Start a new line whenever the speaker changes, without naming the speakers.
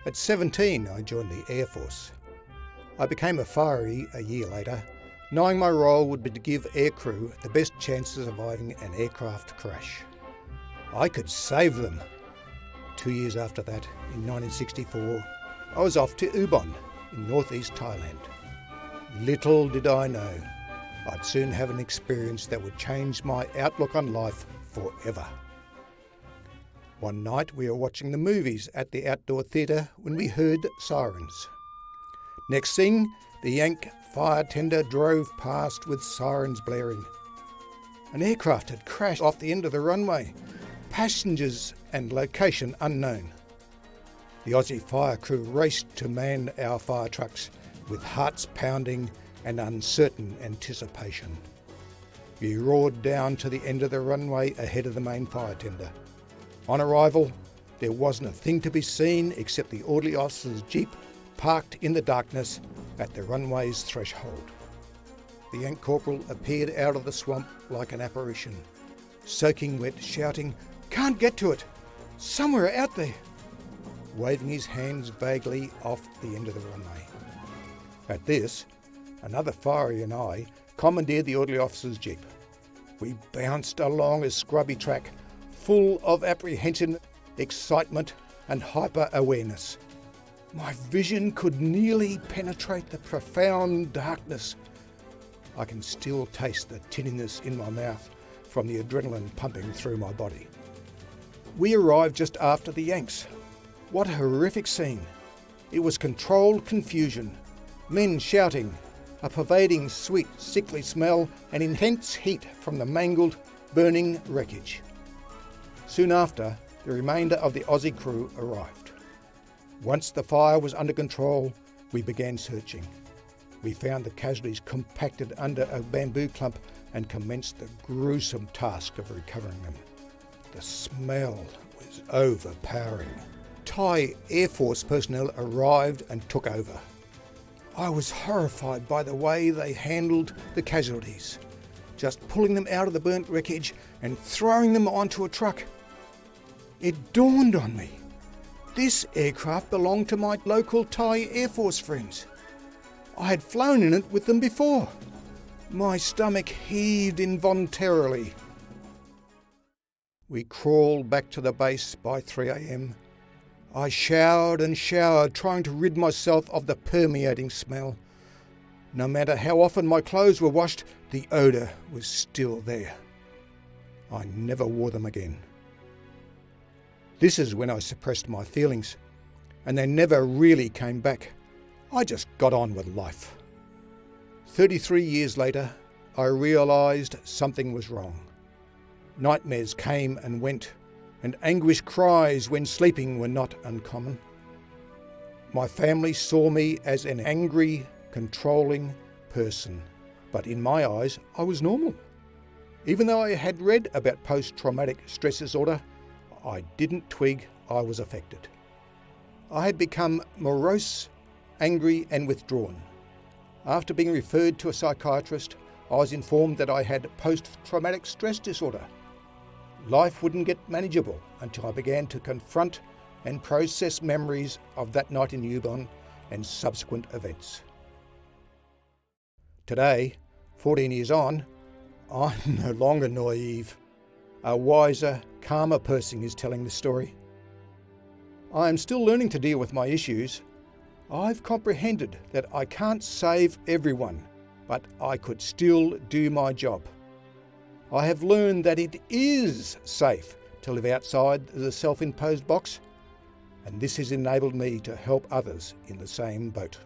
At 17, I joined the Air Force. I became a firey a year later, knowing my role would be to give aircrew the best chance of surviving an aircraft crash. I could save them. 2 years after that, in 1964, I was off to Ubon in northeast Thailand. Little did I know, I'd soon have an experience that would change my outlook on life forever. One night we were watching the movies at the outdoor theatre when we heard sirens. Next thing, the Yank fire tender drove past with sirens blaring. An aircraft had crashed off the end of the runway, passengers and location unknown. The Aussie fire crew raced to man our fire trucks with hearts pounding and uncertain anticipation. We roared down to the end of the runway ahead of the main fire tender. On arrival, there wasn't a thing to be seen except the orderly officer's jeep parked in the darkness at the runway's threshold. The Yank corporal appeared out of the swamp like an apparition, soaking wet, shouting, "Can't get to it! Somewhere out there!" waving his hands vaguely off the end of the runway. At this, another firey and I commandeered the orderly officer's jeep. We bounced along a scrubby track, full of apprehension, excitement and hyper-awareness. My vision could nearly penetrate the profound darkness. I can still taste the tinniness in my mouth from the adrenaline pumping through my body. We arrived just after the Yanks. What a horrific scene. It was controlled confusion, men shouting, a pervading sweet, sickly smell and intense heat from the mangled, burning wreckage. Soon after, the remainder of the Aussie crew arrived. Once the fire was under control, we began searching. We found the casualties compacted under a bamboo clump and commenced the gruesome task of recovering them. The smell was overpowering. Thai Air Force personnel arrived and took over. I was horrified by the way they handled the casualties, just pulling them out of the burnt wreckage and throwing them onto a truck. It dawned on me. This aircraft belonged to my local Thai Air Force friends. I had flown in it with them before. My stomach heaved involuntarily. We crawled back to the base by 3 a.m. I showered and showered, trying to rid myself of the permeating smell. No matter how often my clothes were washed, the odour was still there. I never wore them again. This is when I suppressed my feelings, and they never really came back. I just got on with life. 33 years later, I realised something was wrong. Nightmares came and went, and anguish cries when sleeping were not uncommon. My family saw me as an angry, controlling person, but in my eyes, I was normal. Even though I had read about post-traumatic stress disorder, I didn't twig I was affected. I had become morose, angry and withdrawn. After being referred to a psychiatrist, I was informed that I had post-traumatic stress disorder. Life wouldn't get manageable until I began to confront and process memories of that night in Ubon and subsequent events. Today, 14 years on, I'm no longer naive. A wiser, calmer person is telling the story. I am still learning to deal with my issues. I've comprehended that I can't save everyone, but I could still do my job. I have learned that it is safe to live outside the self-imposed box, and this has enabled me to help others in the same boat.